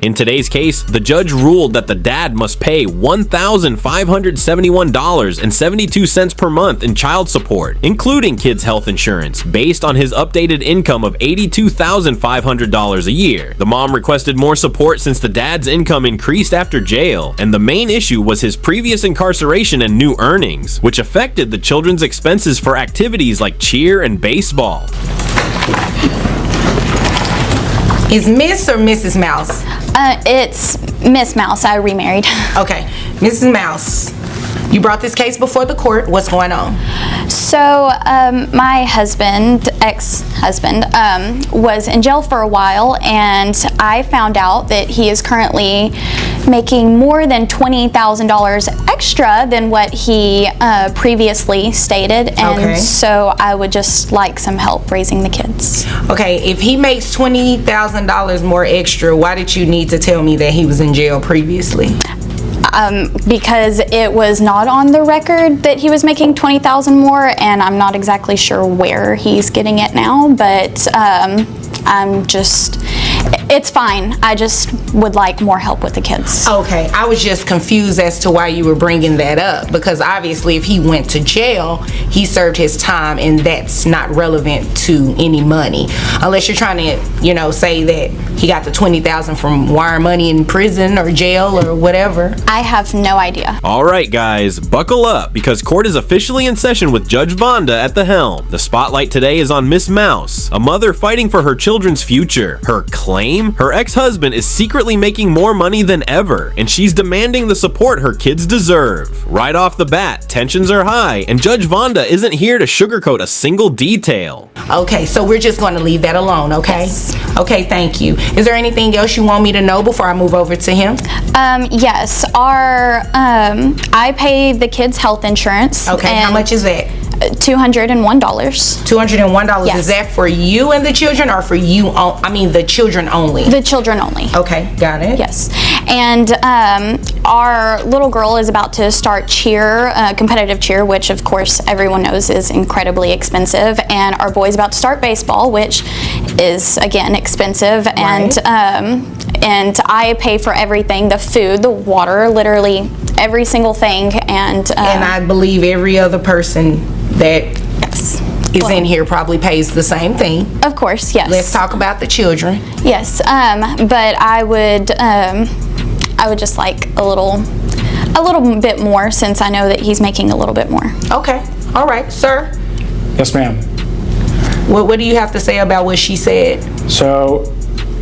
In today's case, the judge ruled that the dad must pay $1,571.72 per month in child support, including kids' health insurance, based on his updated income of $82,500 a year. The mom requested more support since the dad's income increased after jail, and the main issue was his previous incarceration and new earnings, which affected the children's expenses for activities like cheer and baseball. Is Miss or Mrs. Mouse? It's Miss Mouse. I remarried. Okay, Mrs. Mouse, you brought this case before the court. What's going on? So my husband, ex-husband, was in jail for a while, and I found out that he is currently making more than $20,000 extra than what he previously stated, and so I would just like some help raising the kids. Okay, if he makes $20,000 more extra, why did you need to tell me that he was in jail previously? Because it was not on the record that he was making $20,000 more, and I'm not exactly sure where he's getting it now, but it's fine. I just would like more help with the kids. Okay, I was just confused as to why you were bringing that up, because obviously if he went to jail, he served his time, and that's not relevant to any money. Unless you're trying to, say that he got the $20,000 from wire money in prison or jail or whatever. I have no idea. All right, guys, buckle up, because court is officially in session with Judge Vonda at the helm. The spotlight today is on Miss Mouse, a mother fighting for her children's future. Her claim? Her ex-husband is secretly making more money than ever, and she's demanding the support her kids deserve. Right off the bat, tensions are high, and Judge Vonda isn't here to sugarcoat a single detail. Okay, so we're just going to leave that alone, okay? Yes. Okay, thank you. Is there anything else you want me to know before I move over to him? Yes, I pay the kids' health insurance. Okay, how much is that? $201. $201. Yes. Is that for you and the children, or for you? The children only. The children only. Okay, got it. Yes, and our little girl is about to start cheer, competitive cheer, which of course everyone knows is incredibly expensive, and our boy's about to start baseball, which is again expensive, right. And I pay for everything, the food, the water, literally every single thing, and I believe every other person that is in here probably pays the same thing. Of course, yes. Let's talk about the children. Yes, but I would just like a little bit more, since I know that he's making a little bit more. Okay, all right, sir. Yes, ma'am. What do you have to say about what she said? So,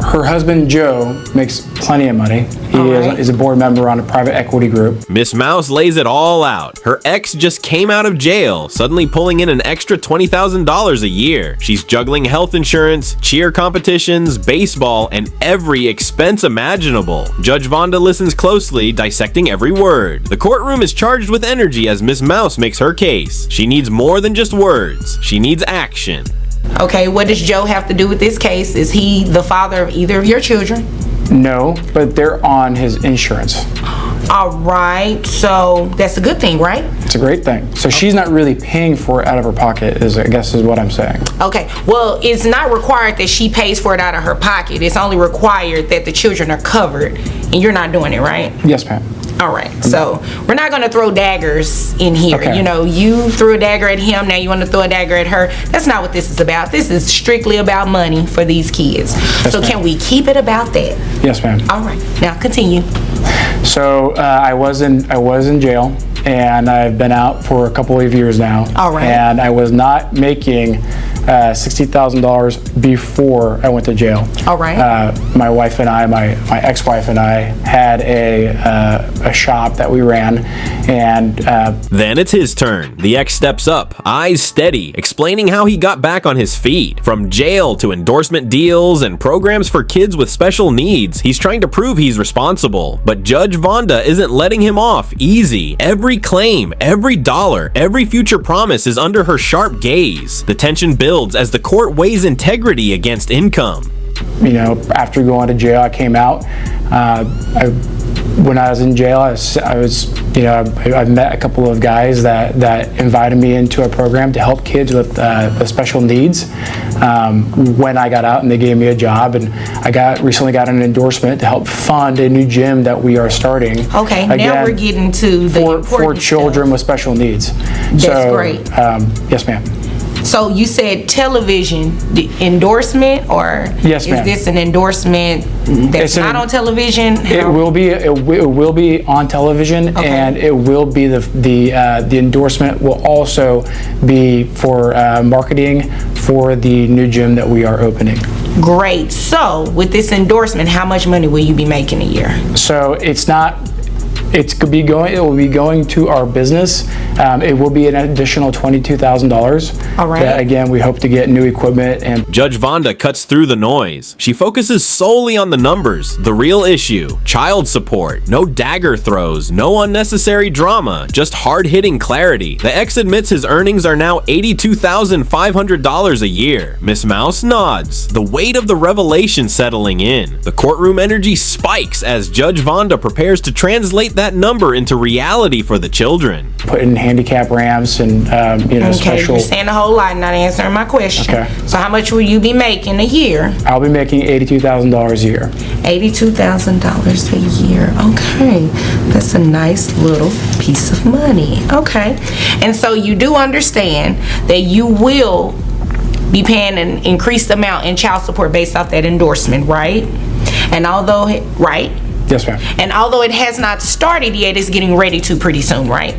her husband Joe makes plenty of money. He is a board member on a private equity group. Miss Mouse lays it all out. Her ex just came out of jail, suddenly pulling in an extra $20,000 a year. She's juggling health insurance, cheer competitions, baseball, and every expense imaginable. Judge Vonda listens closely, dissecting every word. The courtroom is charged with energy as Miss Mouse makes her case. She needs more than just words. She needs action. Okay, what does Joe have to do with this case? Is he the father of either of your children? No, but they're on his insurance. All right, so that's a good thing, right? It's a great thing. So she's not really paying for it out of her pocket, I guess is what I'm saying. Okay, well, it's not required that she pays for it out of her pocket. It's only required that the children are covered, and you're not doing it, right? Yes, ma'am. All right, so we're not going to throw daggers in here. Okay. You threw a dagger at him, now you want to throw a dagger at her. That's not what this is about. This is strictly about money for these kids. Yes, so ma'am. Can we keep it about that? Yes, ma'am. All right, now continue. So I was in jail, and I've been out for a couple of years now. All right. And I was not making $60,000 before I went to jail. All right. My wife and I, my ex-wife and I, had a shop that we ran, and Then it's his turn. The ex steps up, eyes steady, explaining how he got back on his feet. From jail to endorsement deals and programs for kids with special needs, he's trying to prove he's responsible. But Judge Vonda isn't letting him off easy. Every claim, every dollar, every future promise is under her sharp gaze. The tension builds as the court weighs integrity against income. after going to jail, I came out. I when I was in jail, I met a couple of guys that invited me into a program to help kids with special needs. When I got out, and they gave me a job, and I recently got an endorsement to help fund a new gym that we are starting. Okay, now we're getting to the for children with special needs. That's great. Yes, ma'am. So you said television endorsement, or yes, ma'am. Is this an endorsement that's not on television? It will be. It will be on television, okay. And it will be the endorsement will also be for marketing for the new gym that we are opening. Great. So with this endorsement, how much money will you be making a year? So it's not. It will be going to our business. It will be an additional $22,000. All right. That, again, we hope to get new equipment. And Judge Vonda cuts through the noise. She focuses solely on the numbers, the real issue, child support, no dagger throws, no unnecessary drama, just hard-hitting clarity. The ex admits his earnings are now $82,500 a year. Miss Mouse nods, the weight of the revelation settling in. The courtroom energy spikes as Judge Vonda prepares to translate that number into reality for the children. Put in handicap ramps and Okay, special. you're saying a whole lot and not answering my question. Okay. So how much will you be making a year? I'll be making $82,000 a year. $82,000 a year. Okay, that's a nice little piece of money. Okay, and so you do understand that you will be paying an increased amount in child support based off that endorsement, right? And although, right? Yes, ma'am. And although it has not started yet, it's getting ready to pretty soon, right?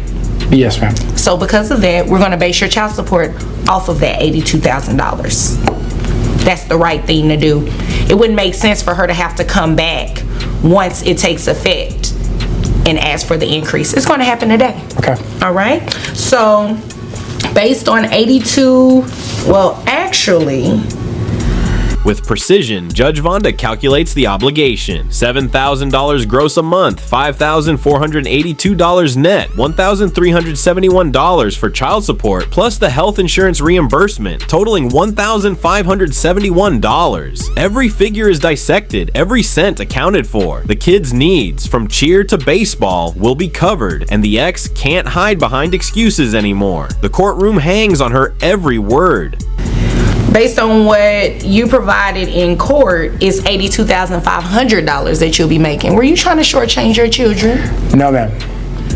Yes, ma'am. So because of that, we're going to base your child support off of that $82,000. That's the right thing to do. It wouldn't make sense for her to have to come back once it takes effect and ask for the increase. It's going to happen today. Okay. All right. So based on 82, well, actually, With precision, Judge Vonda calculates the obligation. $7,000 gross a month, $5,482 net, $1,371 for child support, plus the health insurance reimbursement, totaling $1,571. Every figure is dissected, every cent accounted for. The kids' needs, from cheer to baseball, will be covered, and the ex can't hide behind excuses anymore. The courtroom hangs on her every word. based on what you provided in court, is $82,500 that you'll be making. Were you trying to shortchange your children? No, ma'am.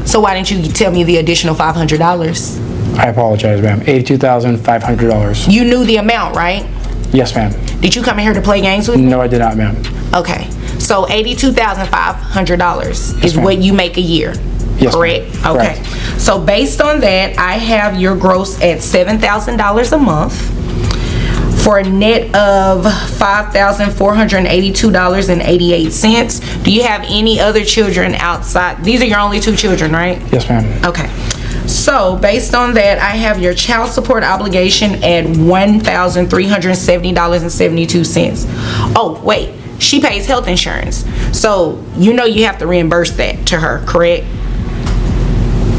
So why didn't you tell me the additional $500? I apologize, ma'am. $82,500. You knew the amount, right? Yes, ma'am. Did you come in here to play games with me? No, I did not, ma'am. Okay. So $82,500 is ma'am. what you make a year. Yes, correct? ma'am. Okay. Correct. So based on that, I have your gross at $7,000 a month for a net of $5,482.88. Do you have any other children outside? These are your only two children, right? Yes, ma'am. Okay. So based on that, I have your child support obligation at $1,370.72. Oh, wait. She pays health insurance. So you know you have to reimburse that to her, correct?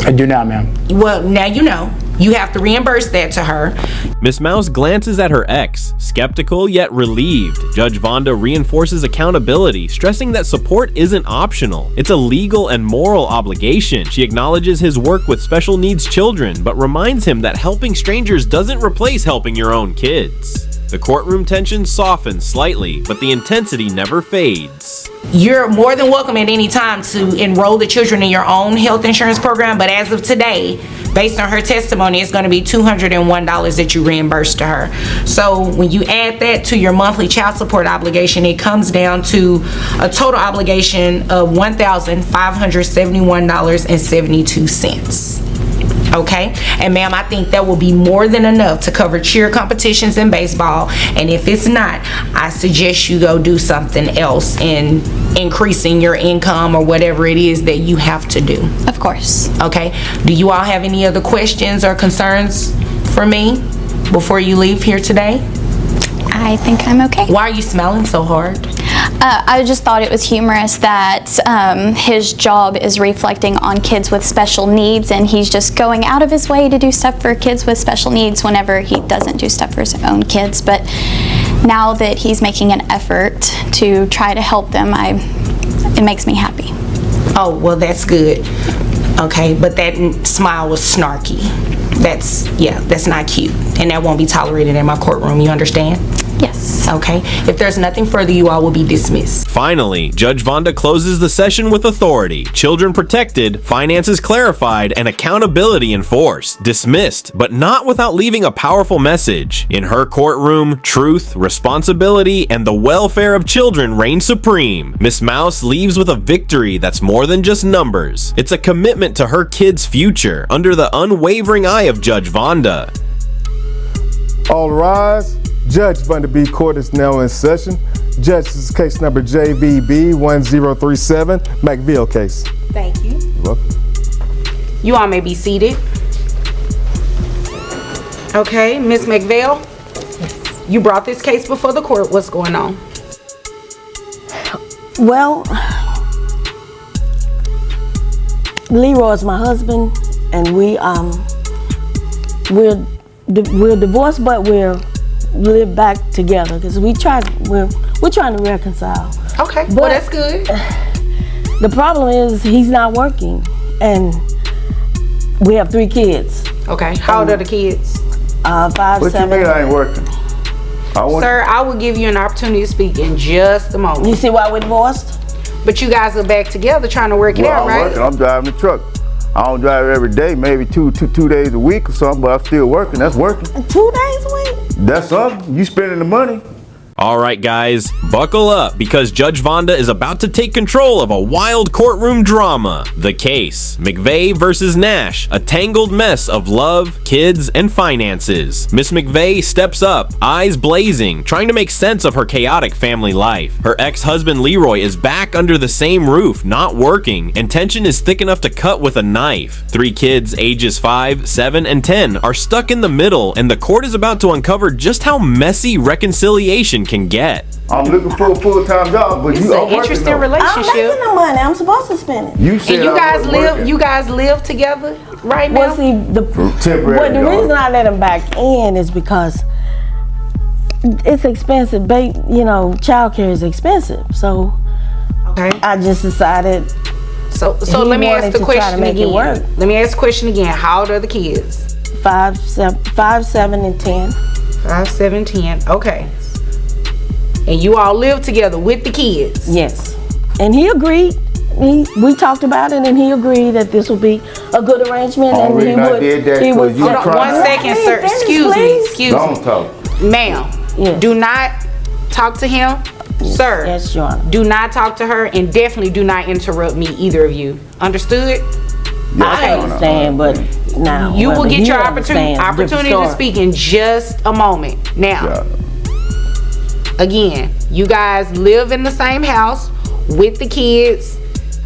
I do not, ma'am. Well, now you know. You have to reimburse that to her. Miss Mouse glances at her ex, skeptical yet relieved. Judge Vonda reinforces accountability, stressing that support isn't optional. It's a legal and moral obligation. She acknowledges his work with special needs children, but reminds him that helping strangers doesn't replace helping your own kids. The courtroom tension softens slightly, but the intensity never fades. You're more than welcome at any time to enroll the children in your own health insurance program, but as of today, based on her testimony, it's going to be $201 that you reimburse to her. So when you add that to your monthly child support obligation, it comes down to a total obligation of $1,571.72. Okay, and ma'am, I think that will be more than enough to cover cheer competitions in baseball, and if it's not, I suggest you go do something else in increasing your income or whatever it is that you have to do. Of course. Okay, do you all have any other questions or concerns for me before you leave here today? I think I'm okay. Why are you smiling so hard? I just thought it was humorous that his job is reflecting on kids with special needs, and he's just going out of his way to do stuff for kids with special needs whenever he doesn't do stuff for his own kids. But now that he's making an effort to try to help them, it makes me happy. Oh, well, that's good. Okay, but that smile was snarky. That's not cute. And that won't be tolerated in my courtroom, you understand? Yes. Okay, if there's nothing further, you all will be dismissed. Finally, Judge Vonda closes the session with authority. Children protected, finances clarified, and accountability enforced. Dismissed, but not without leaving a powerful message. In her courtroom, truth, responsibility, and the welfare of children reign supreme. Miss Mouse leaves with a victory that's more than just numbers. It's a commitment to her kid's future under the unwavering eye of Judge Vonda. All rise. Judge Vonda B. Court is now in session. Judge, this is case number JVB 1037, McVille case. Thank you. You're welcome. You all may be seated. Okay, Ms. McVale, you brought this case before the court. What's going on? Well, Leroy's my husband, and we're divorced, but we're live back together because we're trying to reconcile. Okay, but well, that's good. The problem is he's not working, and we have 3 kids. Okay, how old are the kids? 5, What 7. you mean I ain't working? Sir, I will give you an opportunity to speak in just a moment. You see why we're divorced? But you guys are back together trying to work it out, I'm right? working. I'm driving the truck. I don't drive it every day, maybe two days a week or something, but I'm still working. That's working. 2 days a week? That's something. You spending the money. All right, guys, buckle up because Judge Vonda is about to take control of a wild courtroom drama. The case, McVeigh versus Nash, a tangled mess of love, kids, and finances. Miss McVeigh steps up, eyes blazing, trying to make sense of her chaotic family life. Her ex-husband Leroy is back under the same roof, not working, and tension is thick enough to cut with a knife. 3 kids, ages 5, 7, and 10, are stuck in the middle, and the court is about to uncover just how messy reconciliation can get. I'm looking for a full-time job, but It's you are an working interesting though. I'm relationship. making the money. I'm supposed to spend it. You said And you I guys wasn't live. working. You guys live together right now. Well, see, temporary but the job. reason I let him back in is because it's expensive. Childcare is expensive. So Okay. I just decided. So He let me wanted ask the to try to question make it again. work. Let me ask the question again. How old are the kids? 5, 7, and 10. 5, 7, 10. Okay. And you all live together with the kids. Yes, and he agreed. We talked about it, and he agreed that this would be a good arrangement. Only And he reason I would. did that He 'cause would. you Hold on, trying 1 to- second, Hey, sir. finish, Excuse me. please. Excuse me. Don't talk. Ma'am, Yes. do not talk to him. Sir, Yes, Your Honor. do not talk to her, and definitely do not interrupt me, either of you. Understood? I understand, but now You will whether get he your understands, opportunity different to story. speak in just a moment. Now, Yeah. again, you guys live in the same house with the kids.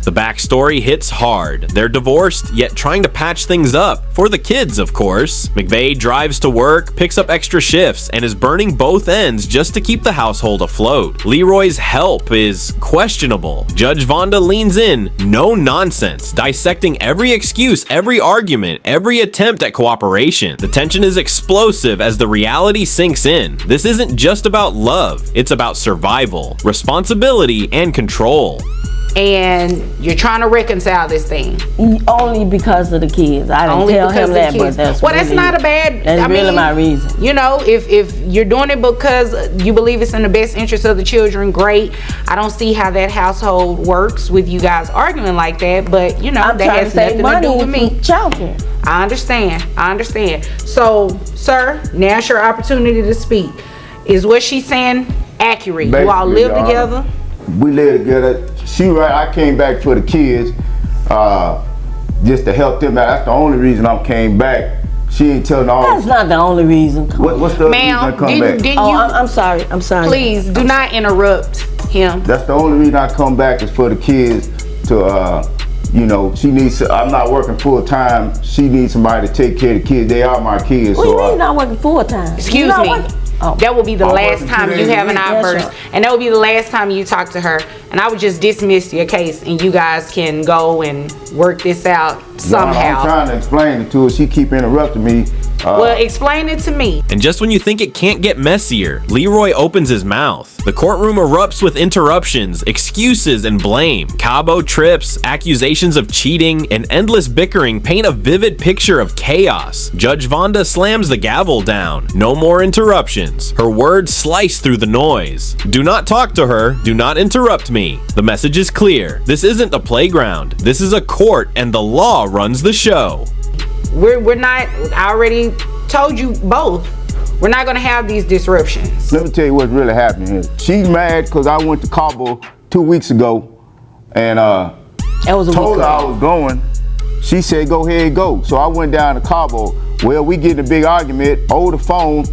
The backstory hits hard. They're divorced, yet trying to patch things up. For the kids, of course. McVeigh drives to work, picks up extra shifts, and is burning both ends just to keep the household afloat. Leroy's help is questionable. Judge Vonda leans in, no nonsense, dissecting every excuse, every argument, every attempt at cooperation. The tension is explosive as the reality sinks in. This isn't just about love, it's about survival, responsibility, and control. And you're trying to reconcile this thing. Only because of the kids. I didn't Only tell because him of the that, but kids. that's Well, that's really, not a bad. That's I really mean, my reason. You know, if you're doing it because you believe it's in the best interest of the children, great. I don't see how that household works with you guys arguing like that. But you know, I'm that trying has to save nothing to money do with me. for childcare. I understand. So, sir, now's your opportunity to speak. Is what she's saying accurate? You all Basically, live Your Honor, together? We live together. She right. I came back for the kids, just to help them out. That's the only reason I came back. She ain't telling all. That's not the only reason. Come on. What's the other reason I Ma'am, come didn't back? you? Oh, I'm sorry. I'm sorry. Please do not interrupt him. That's the only reason I come back is for the kids to, she needs. I'm not working full time. She needs somebody to take care of the kids. They are my kids. What do you so mean you're not working full time? Excuse You're not me. working- Oh. That will be the I'm last working time 2 you days a have an week. outburst. Yes, sir. And that will be the last time you talk to her. And I would just dismiss your case and you guys can go and work this out Your Honor, I'm somehow. trying to explain it to her. She keep interrupting me, Well, explain it to me. And just when you think it can't get messier, Leroy opens his mouth. The courtroom erupts with interruptions, excuses, and blame. Cabo trips, accusations of cheating, and endless bickering paint a vivid picture of chaos. Judge Vonda slams the gavel down. No more interruptions. Her words slice through the noise. Do not talk to her. Do not interrupt me. The message is clear. This isn't a playground. This is a court, and the law runs the show. We're not, I already told you both, we're not gonna have these disruptions. Let me tell you what's really happening here. She's mad because I went to Cabo 2 weeks ago and told her I was going. She said, go ahead, go. So I went down to Cabo. Well, we get in a big argument over the phone.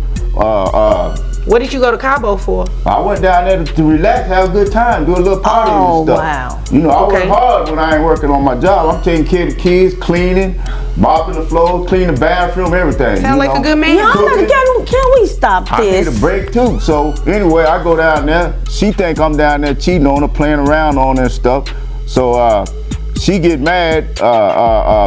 What did you go to Cabo for? I went down there to relax, have a good time, do a little party and stuff. Wow. You know, I work hard when I ain't working on my job. I'm taking care of the kids, cleaning, mopping the floor, cleaning the bathroom, everything. Sound like a good man. Can we stop this? I need a break too. So anyway, I go down there. She think I'm down there cheating on her, playing around on her and stuff. So she get mad,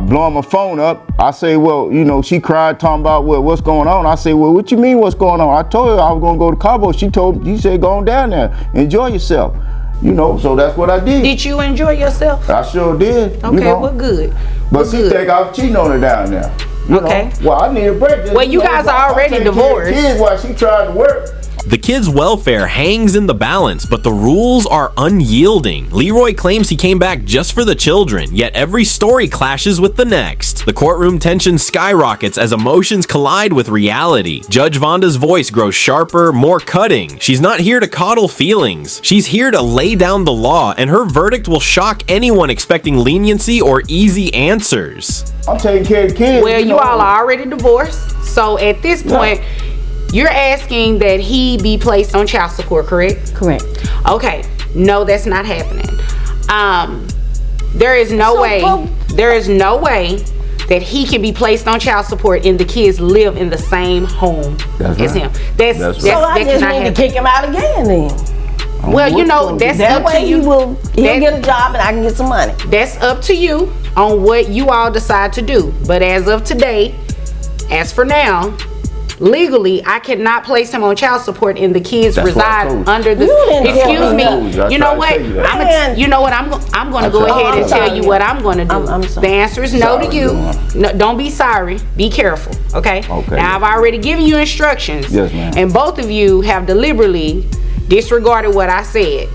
blowing my phone up. I say, well, you know, she cried, talking about what's going on. I say, well, what you mean what's going on? I told her I was gonna go to Cabo. She said, go on down there, enjoy yourself. You know, so that's what I did. Did you enjoy yourself? I sure did. Okay, you know? well, good. But she think I was cheating on her down there. You know? Well, I need a break. Well, you guys are already divorced. Kids while she tried to work. The kid's welfare hangs in the balance, but the rules are unyielding. Leroy claims he came back just for the children, yet every story clashes with the next. The courtroom tension skyrockets as emotions collide with reality. Judge Vonda's voice grows sharper, more cutting. She's not here to coddle feelings. She's here to lay down the law, and her verdict will shock anyone expecting leniency or easy answers. I'm taking care of the kids. Well, you all are already divorced, so at this point, you're asking that he be placed on child support, correct? Correct. Okay. No, that's not happening. There is no way that he can be placed on child support and the kids live in the same home as him. That's so I just need to kick him out again then. Well, you know, that's up to you. He'll get a job and I can get some money. That's up to you on what you all decide to do. But as of today, as for now, legally, I cannot place him on child support and the kids reside under the. Excuse me. You know what? I'm going to go ahead and tell you what I'm going to do. The answer is no to you. No, don't be sorry. Be careful. Okay. Now I've already given you instructions. Yes, ma'am. And both of you have deliberately disregarded what I said.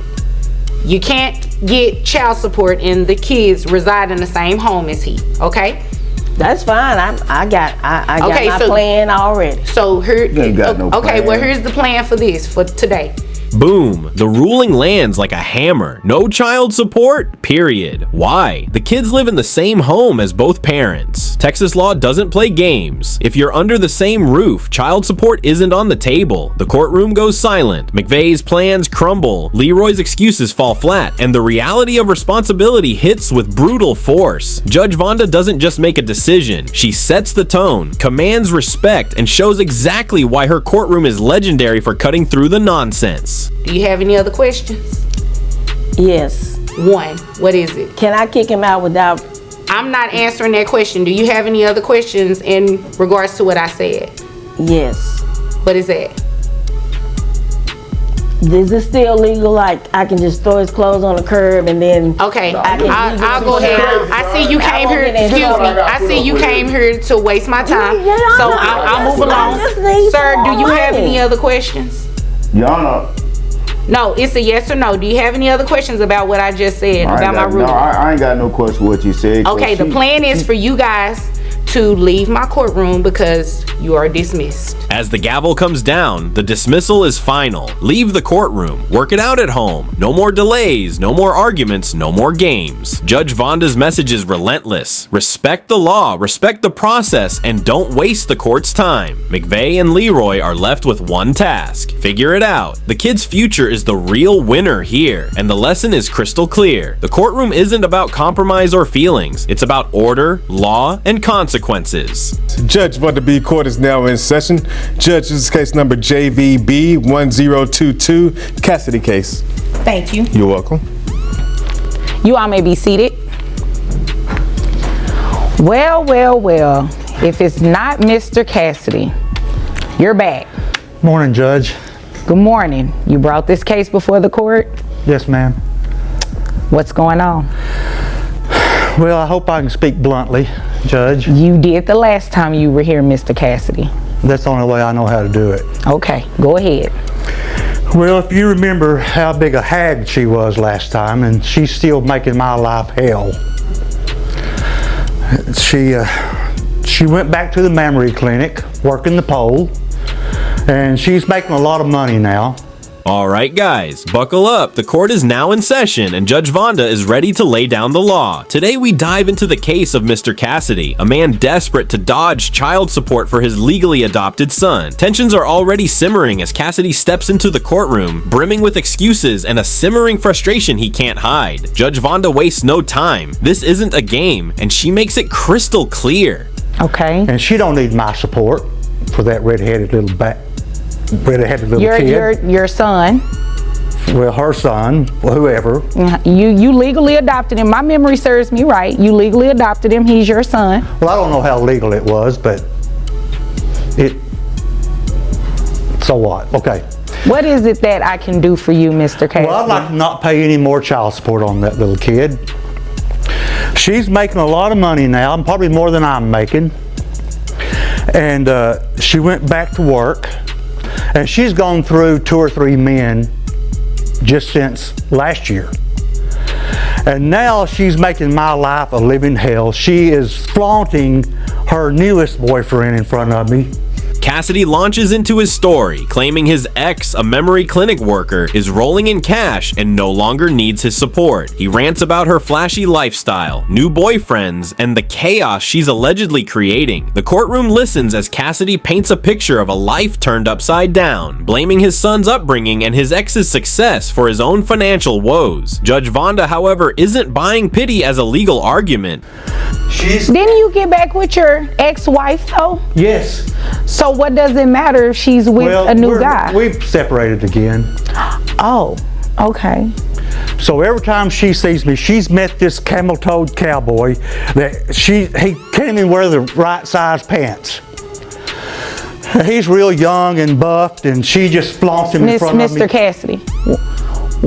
You can't get child support and the kids reside in the same home as he. Okay. That's fine. I got my plan already. So here, well, here's the plan for today. Boom. The ruling lands like a hammer. No child support, period. Why? The kids live in the same home as both parents. Texas law doesn't play games. If you're under the same roof, child support isn't on the table. The courtroom goes silent. McVeigh's plans crumble. Leroy's excuses fall flat. And the reality of responsibility hits with brutal force. Judge Vonda doesn't just make a decision. She sets the tone, commands respect, and shows exactly why her courtroom is legendary for cutting through the nonsense. Do you have any other questions? Yes. One. What is it? Can I kick him out without... I'm not answering that question. Do you have any other questions in regards to what I said? Yes. What is that? Is it still legal? Like I can just throw his clothes on the curb and then... Okay, I'll go ahead. I see you came here. Excuse me. I see you came here to waste my time. So I'll move along. Sir, do you have any other questions? Your Honor. No, it's a yes or no. Do you have any other questions about what I just said about my ruling? No, I ain't got no question what you said. Okay, the plan is for you guys to leave my courtroom because you are dismissed. As the gavel comes down, the dismissal is final. Leave the courtroom. Work it out at home. No more delays, no more arguments, no more games. Judge Vonda's message is relentless. Respect the law, respect the process, and don't waste the court's time. McVeigh and Leroy are left with one task. Figure it out. The kid's future is the real winner here, and the lesson is crystal clear. The courtroom isn't about compromise or feelings. It's about order, law, and consequences. Judge Vonda B. Court is now in session. Judge, this is case number JVB 1022, Cassidy case. Thank you. You're welcome. You all may be seated. Well. If it's not Mr. Cassidy, you're back. Morning, Judge. Good morning. You brought this case before the court? Yes, ma'am. What's going on? Well, I hope I can speak bluntly, Judge. You did the last time you were here, Mr. Cassidy. That's the only way I know how to do it. Okay, go ahead. Well, if you remember how big a hag she was last time, and she's still making my life hell. She went back to the mammary clinic, working the pole, and she's making a lot of money now. All right, guys, buckle up. The court is now in session and Judge Vonda is ready to lay down the law. Today we dive into the case of Mr. Cassidy, a man desperate to dodge child support for his legally adopted son. Tensions are already simmering as Cassidy steps into the courtroom, brimming with excuses and a simmering frustration he can't hide. Judge Vonda wastes no time. This isn't a game, and she makes it crystal clear. Okay. And she don't need my support for that red-headed little kid. Your son. Well, her son, whoever. You legally adopted him. My memory serves me right. You legally adopted him. He's your son. Well, I don't know how legal it was, but so what? Okay. What is it that I can do for you, Mr. Cassidy? Well, I'd like to not pay any more child support on that little kid. She's making a lot of money now, probably more than I'm making. And she went back to work. And she's gone through 2 or 3 men just since last year. And now she's making my life a living hell. She is flaunting her newest boyfriend in front of me. Cassidy launches into his story, claiming his ex, a memory clinic worker, is rolling in cash and no longer needs his support. He rants about her flashy lifestyle, new boyfriends, and the chaos she's allegedly creating. The courtroom listens as Cassidy paints a picture of a life turned upside down, blaming his son's upbringing and his ex's success for his own financial woes. Judge Vonda, however, isn't buying pity as a legal argument. Didn't you get back with your ex-wife though? Yes. So what does it matter if she's with a new guy? We've separated again. Oh, okay. So every time she sees me, she's met this camel-toed cowboy that he can't even wear the right size pants. He's real young and buffed, and she just flaunts him in front of me. Mr. Cassidy,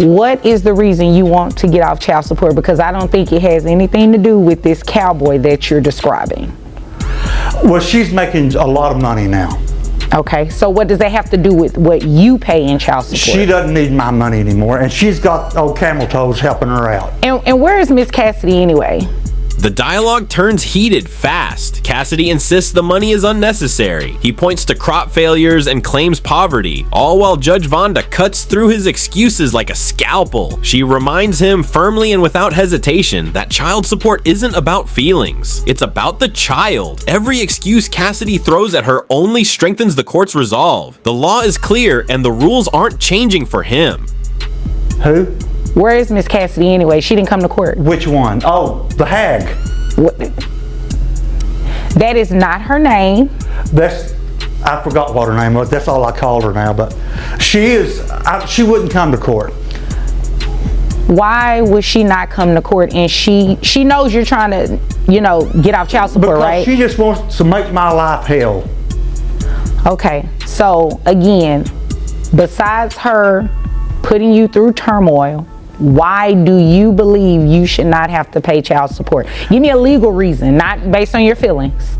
what is the reason you want to get off child support? Because I don't think it has anything to do with this cowboy that you're describing. Well, she's making a lot of money now. Okay, so what does that have to do with what you pay in child support? She doesn't need my money anymore, and she's got old camel toes helping her out. And where is Miss Cassidy anyway? The dialogue turns heated fast. Cassidy insists the money is unnecessary. He points to crop failures and claims poverty, all while Judge Vonda cuts through his excuses like a scalpel. She reminds him firmly and without hesitation that child support isn't about feelings. It's about the child. Every excuse Cassidy throws at her only strengthens the court's resolve. The law is clear and the rules aren't changing for him. Who? Where is Miss Cassidy anyway? She didn't come to court. Which one? Oh, the hag. What? That is not her name. I forgot what her name was. That's all I called her now, but she wouldn't come to court. Why would she not come to court? And she knows you're trying to, get off child support, because right? She just wants to make my life hell. Okay, so again, besides her putting you through turmoil, why do you believe you should not have to pay child support? Give me a legal reason, not based on your feelings.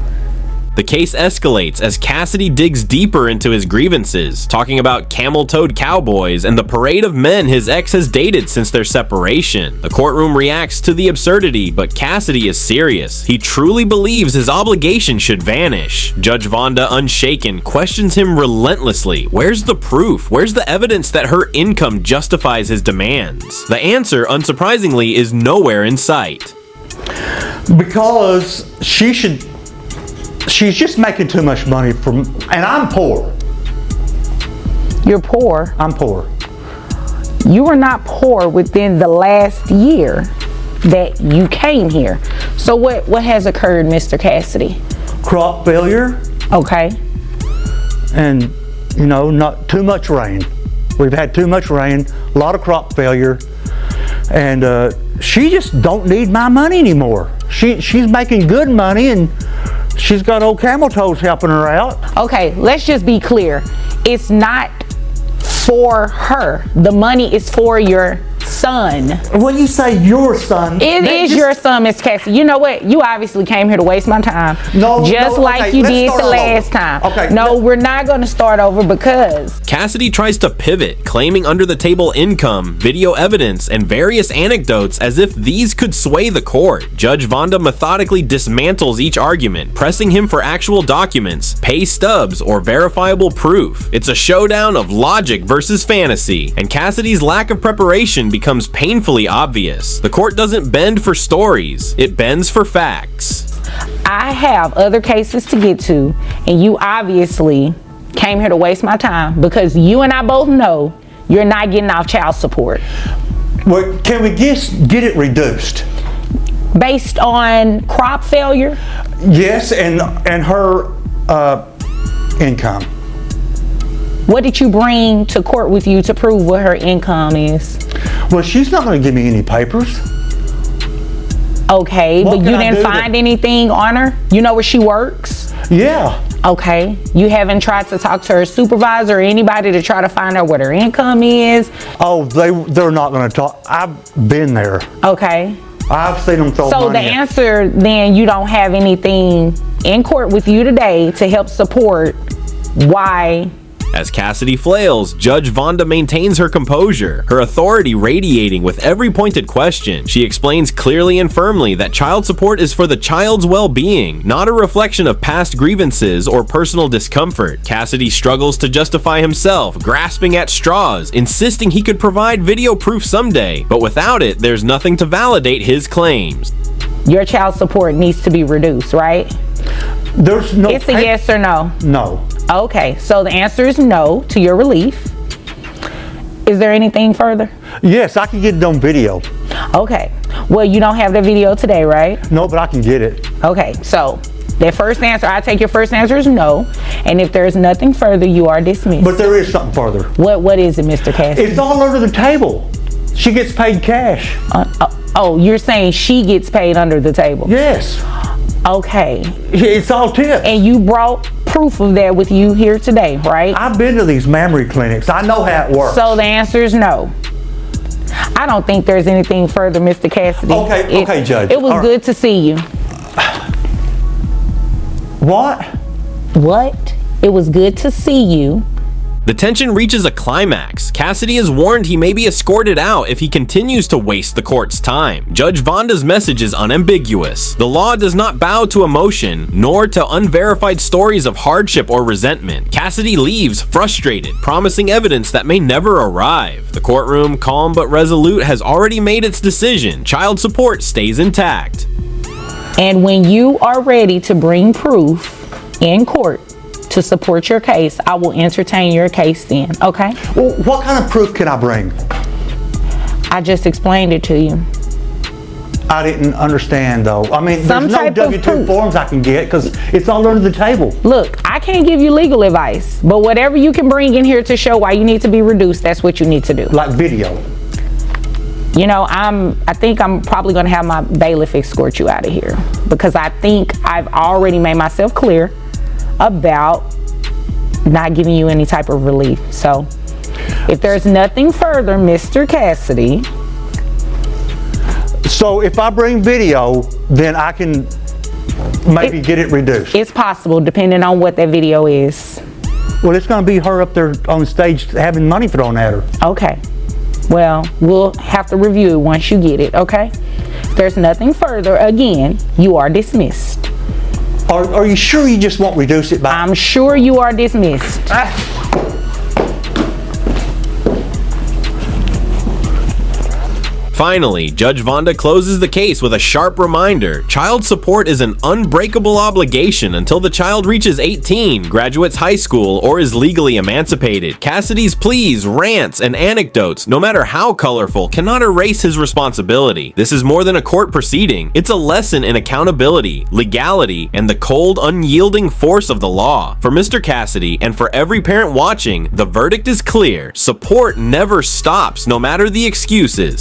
The case escalates as Cassidy digs deeper into his grievances, talking about camel-toed cowboys and the parade of men his ex has dated since their separation. The courtroom reacts to the absurdity, but Cassidy is serious. He truly believes his obligation should vanish. Judge Vonda, unshaken, questions him relentlessly. Where's the proof? Where's the evidence that her income justifies his demands? The answer, unsurprisingly, is nowhere in sight. Because she's just making too much money and I'm poor. You're poor? I'm poor. You were not poor within the last year that you came here. So what has occurred, Mr. Cassidy? Crop failure. Okay. And, not too much rain. We've had too much rain, a lot of crop failure. And she just don't need my money anymore. She's making good money, and She's got old camel toes helping her out. Okay, let's just be clear. It's not for her. The money is for your son. When you say your son, it is your son, Miss Cassie. You know what? You obviously came here to waste my time. No, just no, like okay, you let's did start the all last over. time. Okay, no, we're not going to start over because Cassidy tries to pivot, claiming under-the-table income, video evidence, and various anecdotes as if these could sway the court. Judge Vonda methodically dismantles each argument, pressing him for actual documents, pay stubs, or verifiable proof. It's a showdown of logic versus fantasy, and Cassidy's lack of preparation becomes painfully obvious. The court doesn't bend for stories, it bends for facts. I have other cases to get to, and you obviously came here to waste my time because you and I both know you're not getting off child support. Well, can we just get it reduced? Based on crop failure? Yes, and her income. What did you bring to court with you to prove what her income is? Well, she's not going to give me any papers. Okay, What but can you I didn't do find anything on her? You know where she works? Yeah. Okay, you haven't tried to talk to her supervisor or anybody to try to find out what her income is? Oh, they're not going to talk. I've been there. Okay. I've seen them throw So money the at- answer then, you don't have anything in court with you today to help support why. As Cassidy flails, Judge Vonda maintains her composure, her authority radiating with every pointed question. She explains clearly and firmly that child support is for the child's well-being, not a reflection of past grievances or personal discomfort. Cassidy struggles to justify himself, grasping at straws, insisting he could provide video proof someday, but without it, there's nothing to validate his claims. Your child support needs to be reduced, right? There's no. It's a yes or no? No. Okay, so the answer is no to your relief. Is there anything further? Yes, I can get it on video. Okay, well, you don't have the video today, right? No, but I can get it. Okay, so that first answer, I take your first answer is no, and if there's nothing further, you are dismissed. But there is something further. What is it, Mr. Cassidy? It's all under the table. She gets paid cash. Oh, you're saying she gets paid under the table? Yes. Okay. It's all tips. And you brought proof of that with you here today, right? I've been to these mammary clinics. I know how it works. So the answer is no. I don't think there's anything further, Mr. Cassidy. Okay, Judge. It was All right. good to see you. What? What? It was good to see you. The tension reaches a climax. Cassidy is warned he may be escorted out if he continues to waste the court's time. Judge Vonda's message is unambiguous. The law does not bow to emotion, nor to unverified stories of hardship or resentment. Cassidy leaves frustrated, promising evidence that may never arrive. The courtroom, calm but resolute, has already made its decision. Child support stays intact. And when you are ready to bring proof in court to support your case, I will entertain your case then, okay? Well, what kind of proof can I bring? I just explained it to you. I didn't understand though. I mean, Some there's no type of W-2 proof. forms I can get because it's all under the table. Look, I can't give you legal advice, but whatever you can bring in here to show why you need to be reduced, that's what you need to do. Like video. You know, I think I'm probably gonna have my bailiff escort you out of here because I think I've already made myself clear about not giving you any type of relief. So if there's nothing further, Mr. Cassidy. So if I bring video, then I can maybe get it reduced. It's possible depending on what that video is. Well, it's going to be her up there on stage having money thrown at her. Okay. Well, we'll have to review it once you get it, okay? If there's nothing further, again, you are dismissed. Are you sure you just won't reduce it by? I'm sure you are dismissed. Finally, Judge Vonda closes the case with a sharp reminder. Child support is an unbreakable obligation until the child reaches 18, graduates high school, or is legally emancipated. Cassidy's pleas, rants, and anecdotes, no matter how colorful, cannot erase his responsibility. This is more than a court proceeding. It's a lesson in accountability, legality, and the cold, unyielding force of the law. For Mr. Cassidy, and for every parent watching, the verdict is clear. Support never stops, no matter the excuses.